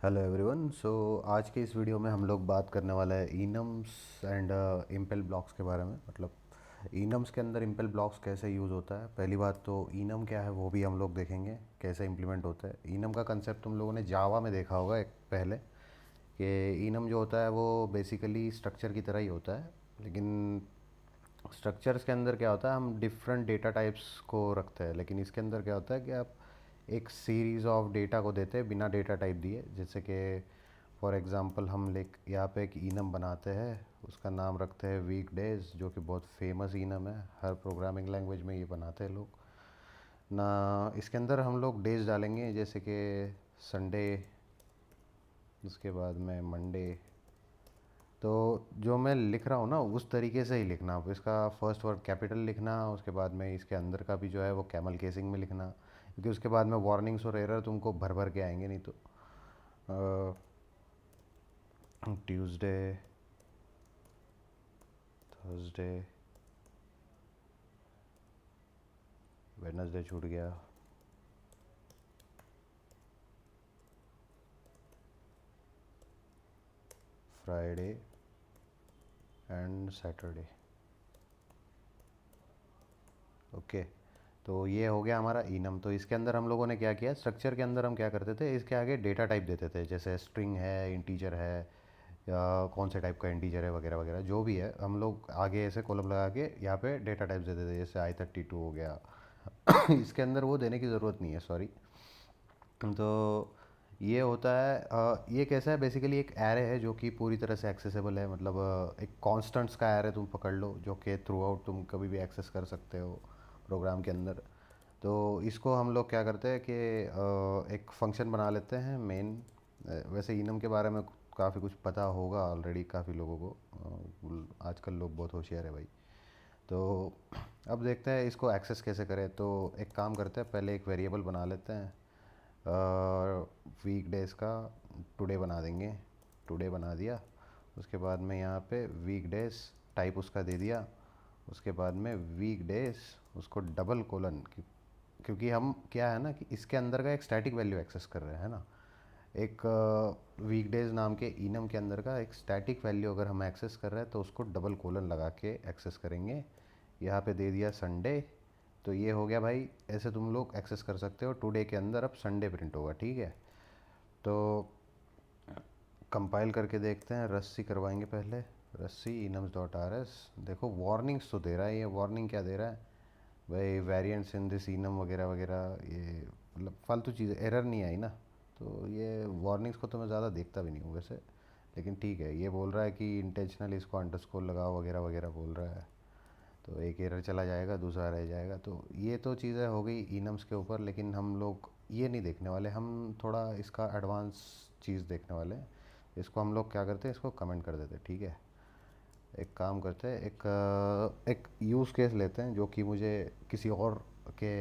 Hello everyone. आज के इस वीडियो में हम लोग बात करने वाला है इनम्स एंड इम्पेल ब्लॉक्स के बारे में। मतलब इनम्स के अंदर इम्पेल ब्लॉक्स कैसे यूज़ होता है। पहली बात तो इनम क्या है वो भी हम लोग देखेंगे, कैसे इम्प्लीमेंट होता है। इनम का कंसेप्ट तुम लोगों ने जावा में देखा होगा एक पहले, कि इनम जो होता है वो बेसिकली स्ट्रक्चर की तरह ही होता है। लेकिन स्ट्रक्चर्स के अंदर क्या होता है, हम डिफरेंट डेटा टाइप्स को रखते हैं। लेकिन इसके अंदर क्या होता है कि आप एक सीरीज़ ऑफ डेटा को देते हैं बिना डेटा टाइप दिए। जैसे कि फॉर एग्ज़ाम्पल हम यहाँ पे एक इनम बनाते हैं, उसका नाम रखते हैं वीक डेज़, जो कि बहुत फेमस इनम है। हर प्रोग्रामिंग लैंग्वेज में ये बनाते हैं लोग ना। इसके अंदर हम लोग डेज डालेंगे, जैसे कि संडे, उसके बाद में मंडे। तो जो मैं लिख रहा हूँ ना उस तरीके से ही लिखना। आप इसका फर्स्ट वर्ड कैपिटल लिखना, उसके बाद में इसके अंदर का भी जो है वो कैमल केसिंग में लिखना, क्योंकि उसके बाद में वार्निंग्स और एरर तुमको भर भर के आएंगे नहीं तो। ट्यूसडे, थर्सडे, वेडनेसडे छूट गया, फ्राइडे एंड सैटरडे। ओके, तो ये हो गया हमारा इनम। तो इसके अंदर हम लोगों ने क्या किया, स्ट्रक्चर के अंदर हम क्या करते थे, इसके आगे डेटा टाइप देते थे। जैसे स्ट्रिंग है, इंटीजर है, या कौन से टाइप का इंटीजर है वगैरह वगैरह जो भी है, हम लोग आगे ऐसे कॉलम लगा के यहाँ पे डेटा टाइप्स देते थे। जैसे i32 हो गया। इसके अंदर वो देने की ज़रूरत नहीं है, सॉरी। तो ये होता है ये कैसा है, बेसिकली एक एरे है जो कि पूरी तरह से एक्सेसिबल है। मतलब एक कॉन्स्टेंट्स का एरे तुम पकड़ लो, जो कि थ्रू आउट तुम कभी भी एक्सेस कर सकते हो प्रोग्राम के अंदर। तो इसको हम लोग क्या करते हैं कि एक फंक्शन बना लेते हैं मेन। वैसे इनम के बारे में काफ़ी कुछ पता होगा ऑलरेडी काफ़ी लोगों को। आजकल लोग बहुत होशियार है भाई। तो अब देखते हैं इसको एक्सेस कैसे करें। तो एक काम करते हैं, पहले एक वेरिएबल बना लेते हैं वीक डेज़ का। टुडे बना देंगे, टुडे बना दिया। उसके बाद में यहाँ पे वीक डेज़ टाइप उसका दे दिया। उसके बाद में वीक डेज़, उसको डबल कोलन, क्योंकि हम क्या है ना कि इसके अंदर का एक स्टैटिक वैल्यू एक्सेस कर रहे हैं ना। एक वीकडेज नाम के इनम के अंदर का एक स्टैटिक वैल्यू अगर हम एक्सेस कर रहे हैं तो उसको डबल कोलन लगा के एक्सेस करेंगे। यहाँ पे दे दिया संडे। तो ये हो गया भाई, ऐसे तुम लोग एक्सेस कर सकते हो। टुडे के अंदर अब संडे प्रिंट होगा, ठीक है। तो कंपाइल करके देखते हैं, रस्सी करवाएंगे पहले। रस्सी इनम्स डॉट आर एस। देखो वार्निंग्स तो दे रहा है, ये वार्निंग क्या दे रहा है भाई, वेरिएंट्स इन दिस इनम वगैरह वगैरह। ये मतलब फालतू चीज़ें, एरर नहीं आई ना। तो ये वार्निंग्स को तो मैं ज़्यादा देखता भी नहीं हूँ वैसे। लेकिन ठीक है, ये बोल रहा है कि इंटेंशनली इसको अंडरस्कोर लगाओ वगैरह वगैरह बोल रहा है। तो एक एरर चला जाएगा, दूसरा रह जाएगा। तो ये तो चीज़ें हो गई इनम्स के ऊपर। लेकिन हम लोग ये नहीं देखने वाले, हम थोड़ा इसका एडवांस चीज़ देखने वाले हैं। इसको हम लोग क्या करते हैं, इसको कमेंट कर देते हैं, ठीक है। एक काम करते हैं, एक यूज़ केस लेते हैं जो कि मुझे किसी और के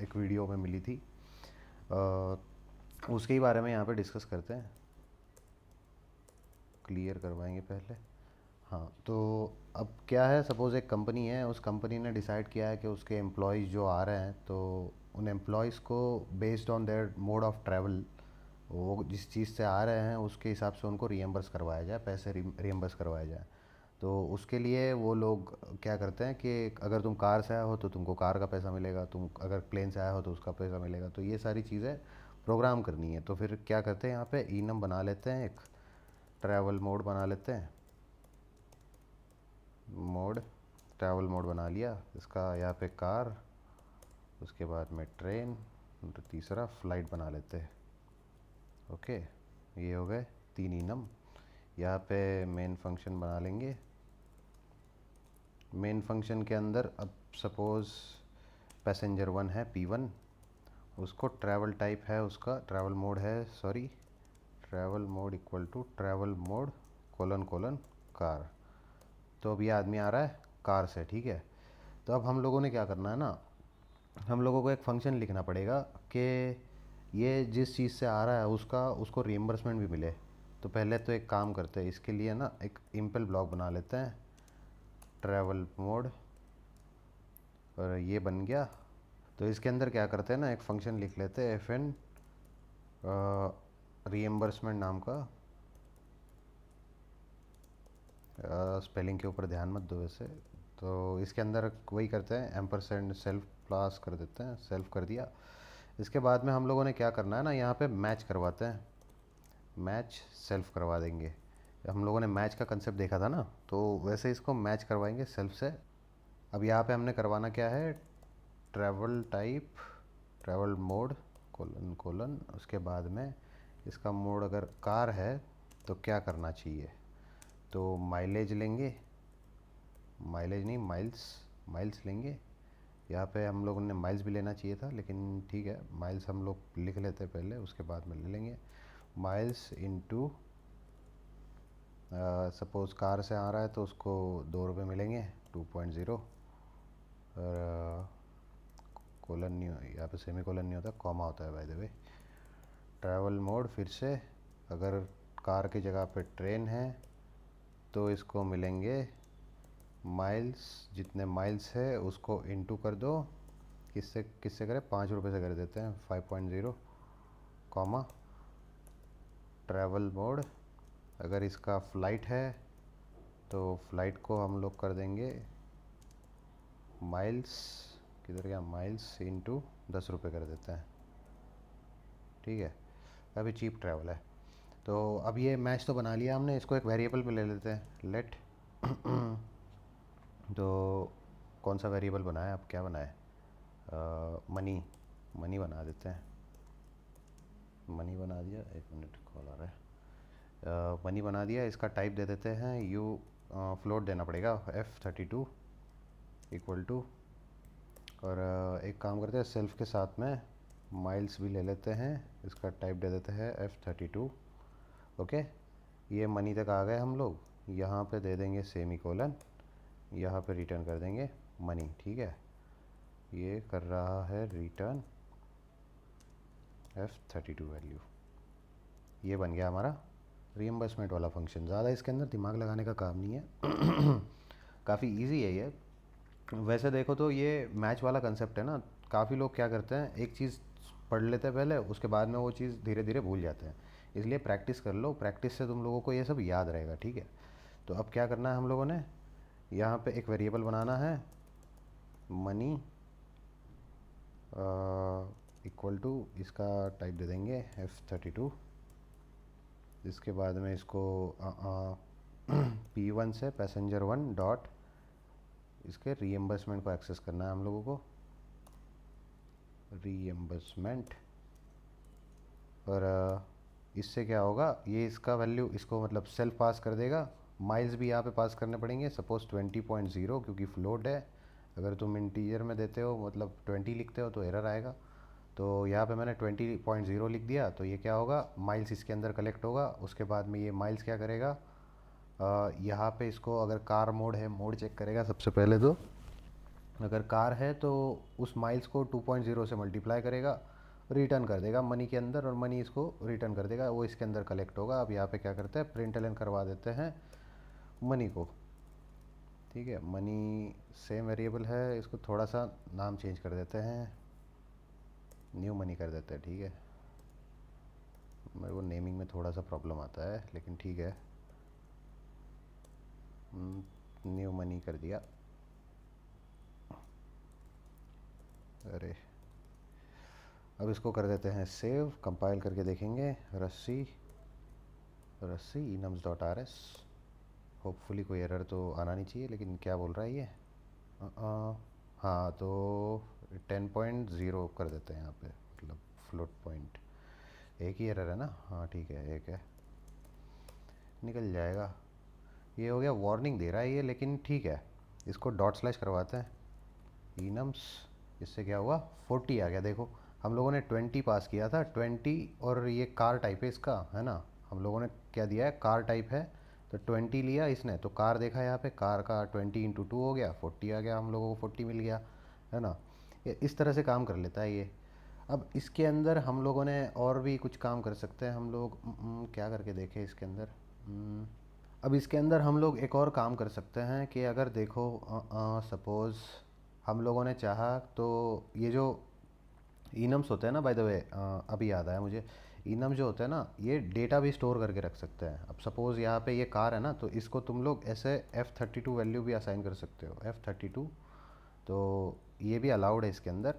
एक वीडियो में मिली थी। अ, उसके ही बारे में यहाँ पे डिस्कस करते हैं। क्लियर करवाएंगे पहले। हाँ, तो अब क्या है, सपोज़ एक कंपनी है, उस कंपनी ने डिसाइड किया है कि उसके एम्प्लॉयज़ जो आ रहे हैं, तो उन एम्प्लॉयज़ को based on their mode of travel, वो जिस चीज़ से आ रहे हैं उसके हिसाब से उनको रियम्बर्स करवाया जाए, पैसे रियम्बर्स करवाया जाए। तो उसके लिए वो लोग क्या करते हैं कि अगर तुम कार से आए हो तो तुमको कार का पैसा मिलेगा, तुम अगर प्लेन से आए हो तो उसका पैसा मिलेगा। तो ये सारी चीज़ें प्रोग्राम करनी है। तो फिर क्या करते हैं, यहाँ पे इनम बना लेते हैं, एक ट्रैवल मोड बना लेते हैं। मोड, ट्रैवल मोड बना लिया इसका, यहाँ पे कार, उसके बाद में ट्रेन, और तीसरा फ़्लाइट बना लेते हैं। ओके, ये हो गए तीन इनम। यहाँ पे मेन फंक्शन बना लेंगे। मेन फंक्शन के अंदर अब सपोज़ पैसेंजर वन है P1, उसको ट्रैवल टाइप है, उसका ट्रैवल मोड है, sorry, travel mode equal to travel mode colon colon car. तो अब ये आदमी आ रहा है कार से, ठीक है। तो अब हम लोगों ने क्या करना है ना, हम लोगों को एक फंक्शन लिखना पड़ेगा कि ये जिस चीज़ से आ रहा है उसका उसको रिइम्बर्समेंट भी मिले। तो पहले तो एक काम करते हैं, इसके लिए ना एक इम्पल ब्लॉक बना लेते हैं, ट्रैवल मोड, और ये बन गया। तो इसके अंदर क्या करते हैं ना, एक फ़ंक्शन लिख लेते हैं एफ एन रीएम्बर्समेंट नाम का, स्पेलिंग के ऊपर ध्यान मत दो वैसे, तो इसके अंदर वही करते हैं, एम्परसेंड सेल्फ प्लस कर देते हैं, सेल्फ कर दिया। इसके बाद में हम लोगों ने क्या करना है ना, यहाँ पे मैच करवाते हैं, मैच सेल्फ करवा देंगे। हम लोगों ने मैच का कंसेप्ट देखा था ना, तो वैसे इसको मैच करवाएंगे सेल्फ से। अब यहाँ पे हमने करवाना क्या है, travel type, travel mode colon colon, उसके बाद में इसका मोड अगर कार है तो क्या करना चाहिए, तो माइलेज लेंगे, माइलेज नहीं माइल्स, माइल्स लेंगे। यहाँ पे हम लोगों ने माइल्स भी लेना चाहिए था, लेकिन ठीक है, माइल्स हम लोग लिख लेते हैं पहले, उसके बाद में ले लेंगे। माइल्स इनटू, सपोज़ कार से आ रहा है तो उसको 2 रुपये मिलेंगे, 2.0। और कोलन नहीं, यहाँ पे सेमी कोलन नहीं होता, कॉमा होता है by the way. Travel mode फिर से, अगर कार की जगह पे ट्रेन है तो इसको मिलेंगे माइल्स, जितने माइल्स है उसको इनटू कर दो, किससे किससे करें, 5 रुपये से कर देते हैं, 5.0 कॉमा। ट्रैवल मोड, अगर इसका फ़्लाइट है तो फ़्लाइट को हम लोग कर देंगे माइल्स, किधर गया, माइल्स इनटू 10 रुपये कर देते हैं, ठीक है। अभी चीप ट्रैवल है। तो अब ये मैच तो बना लिया हमने, इसको एक वेरिएबल पे ले लेते हैं, लेट तो कौन सा वेरिएबल बनाए, अब क्या बनाए, मनी, मनी बना देते हैं, मनी बना दिया, 1 मिनट कॉल आ रहा है, मनी बना दिया। इसका टाइप दे देते हैं यू, फ्लोट देना पड़ेगा, F32 इक्वल टू, और एक काम करते हैं, सेल्फ के साथ में माइल्स भी ले लेते हैं, इसका टाइप दे देते हैं F32। ओके, ये मनी तक आ गए हम लोग, यहाँ पे दे देंगे सेमी कोलन, यहाँ पे रिटर्न कर देंगे मनी, ठीक है। ये कर रहा है रिटर्न F32 वैल्यू, ये बन गया हमारा रीइंबर्समेंट वाला फंक्शन। ज़्यादा इसके अंदर दिमाग लगाने का काम नहीं है काफ़ी इजी है ये। वैसे देखो तो ये मैच वाला कंसेप्ट है ना, काफ़ी लोग क्या करते हैं, एक चीज़ पढ़ लेते हैं पहले, उसके बाद में वो चीज़ धीरे धीरे भूल जाते हैं। इसलिए प्रैक्टिस कर लो, प्रैक्टिस से तुम लोगों को ये सब याद रहेगा, ठीक है। तो अब क्या करना है हम लोगों ने, यहाँ पे एक वेरिएबल बनाना है, मनी इक्वल टू, इसका टाइप दे देंगे F32। इसके बाद में इसको P1 से passenger1 डॉट, इसके रीएम्बर्समेंट को एक्सेस करना है हम लोगों को, रीएम्बर्समेंट। और इससे क्या होगा, ये इसका वैल्यू इसको मतलब सेल्फ पास कर देगा, माइल्स भी यहाँ पे पास करने पड़ेंगे, सपोज़ 20.0 क्योंकि फ्लोट है। अगर तुम इंटीजर में देते हो मतलब 20 लिखते हो तो एरर आएगा, तो यहाँ पे मैंने 20.0 लिख दिया। तो ये क्या होगा, माइल्स इसके अंदर कलेक्ट होगा, उसके बाद में ये माइल्स क्या करेगा, यहाँ पे इसको अगर कार मोड है, मोड चेक करेगा सबसे पहले तो, अगर कार है तो उस माइल्स को 2.0 से मल्टीप्लाई करेगा, रिटर्न कर देगा मनी के अंदर, और मनी इसको रिटर्न कर देगा, वो इसके अंदर कलेक्ट होगा। अब यहाँ पे क्या करते हैं, प्रिंट एलन करवा देते हैं मनी को, ठीक है। मनी सेम वेरिएबल है, इसको थोड़ा सा नाम चेंज कर देते हैं, न्यू मनी कर देते हैं, ठीक है। मेरे को नेमिंग में थोड़ा सा प्रॉब्लम आता है, लेकिन ठीक है, न्यू मनी कर दिया। अरे अब इसको कर देते हैं सेव, कंपाइल करके देखेंगे, रस्सी रस्सी enums dot R S, hopefully कोई एरर तो आना नहीं चाहिए, लेकिन क्या बोल रहा है ये, हाँ तो 10.0 कर देते हैं यहाँ पे, मतलब फ्लोट पॉइंट, एक ही एरर है ना, हाँ ठीक है, एक है, निकल जाएगा। ये हो गया, वार्निंग दे रहा है ये, लेकिन ठीक है, इसको डॉट स्लैश करवाते हैं, enums, इससे क्या हुआ, 40 आ गया। देखो हम लोगों ने 20 पास किया था, 20, और ये कार टाइप है इसका, है ना, हम लोगों ने क्या दिया है, कार टाइप है, तो 20 लिया इसने, तो कार देखा यहाँ पे, कार का 20 × 2 हो गया, 40 आ गया, हम लोगों को 40 मिल गया, है ना। ये इस तरह से काम कर लेता है ये। अब इसके अंदर हम लोगों ने और भी कुछ काम कर सकते हैं हम लोग, क्या करके देखें इसके अंदर, अब इसके अंदर हम लोग एक और काम कर सकते हैं कि अगर देखो सपोज़ हम लोगों ने चाहा तो ये जो इनम्स होते हैं ना, बाय द वे अभी याद आया मुझे, इनम जो होता है ना, ये डेटा भी स्टोर करके रख सकते हैं। अब सपोज़ यहाँ पे ये कार है ना, तो इसको तुम लोग ऐसे F32 वैल्यू भी असाइन कर सकते हो, F32। तो ये भी अलाउड है इसके अंदर।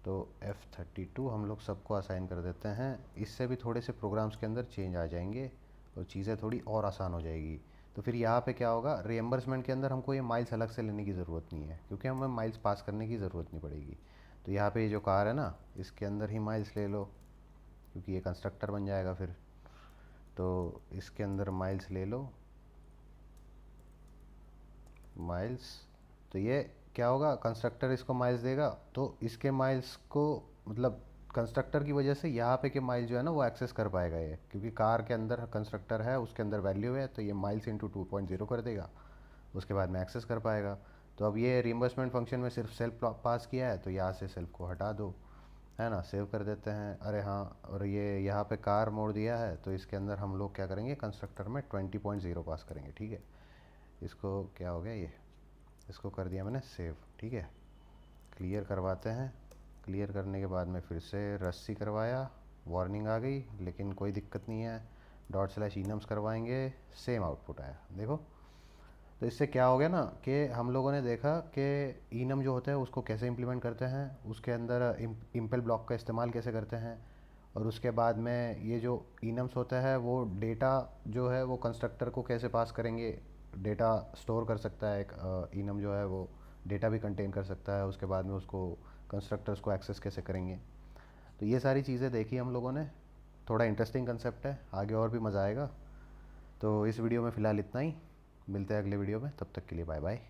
तो F32 हम लोग सबको असाइन कर देते हैं। इससे भी थोड़े से प्रोग्राम्स के अंदर चेंज आ जाएंगे और चीज़ें थोड़ी और आसान हो जाएगी। तो फिर यहाँ पे क्या होगा, रिएम्बर्समेंट के अंदर हमको ये माइल्स अलग से लेने की ज़रूरत नहीं है, क्योंकि हमें माइल्स पास करने की ज़रूरत नहीं पड़ेगी। तो यहाँ पे ये जो कार है ना, इसके अंदर ही माइल्स ले लो, क्योंकि ये कंस्ट्रक्टर बन जाएगा फिर। तो इसके अंदर माइल्स ले लो, माइल्स। तो ये क्या होगा, कंस्ट्रक्टर इसको माइल्स देगा, तो इसके माइल्स को मतलब कंस्ट्रक्टर की वजह से यहाँ पे के माइल्स जो है ना वो एक्सेस कर पाएगा ये, क्योंकि कार के अंदर कंस्ट्रक्टर है, उसके अंदर वैल्यू है, तो ये माइल्स इंटू 2.0 कर देगा, उसके बाद में एक्सेस कर पाएगा। तो अब ये रिम्बर्समेंट फंक्शन में सिर्फ सेल्फ पास किया है, तो यहाँ से सेल्फ को हटा दो, है ना, सेव कर देते हैं। अरे हाँ, और ये यहाँ पे कार मोड़ दिया है, तो इसके अंदर हम लोग क्या करेंगे, कंस्ट्रक्टर में 20.0 पास करेंगे, ठीक है। इसको क्या हो गया, ये इसको कर दिया मैंने सेव, ठीक है। क्लियर करवाते हैं। क्लियर करने के बाद में फिर से रस्सी करवाया, वार्निंग आ गई, लेकिन कोई दिक्कत नहीं है। डॉट स्लैश इनम्स करवाएंगे, सेम आउटपुट आया, देखो। तो इससे क्या हो गया ना, कि हम लोगों ने देखा कि इनम जो होता है उसको कैसे इम्प्लीमेंट करते हैं, उसके अंदर इम्पल ब्लॉक का इस्तेमाल कैसे करते हैं, और उसके बाद में ये जो इनम्स होता है वो डेटा जो है वो कंस्ट्रक्टर को कैसे पास करेंगे। डेटा स्टोर कर सकता है एक इनम जो है वो डेटा भी कंटेन कर सकता है, उसके बाद में उसको कंस्ट्रक्टर्स को एक्सेस कैसे करेंगे। तो ये सारी चीज़ें देखी हम लोगों ने। थोड़ा इंटरेस्टिंग कंसेप्ट है, आगे और भी मज़ा आएगा। तो इस वीडियो में फ़िलहाल इतना ही, मिलते हैं अगले वीडियो में, तब तक के लिए बाय बाय।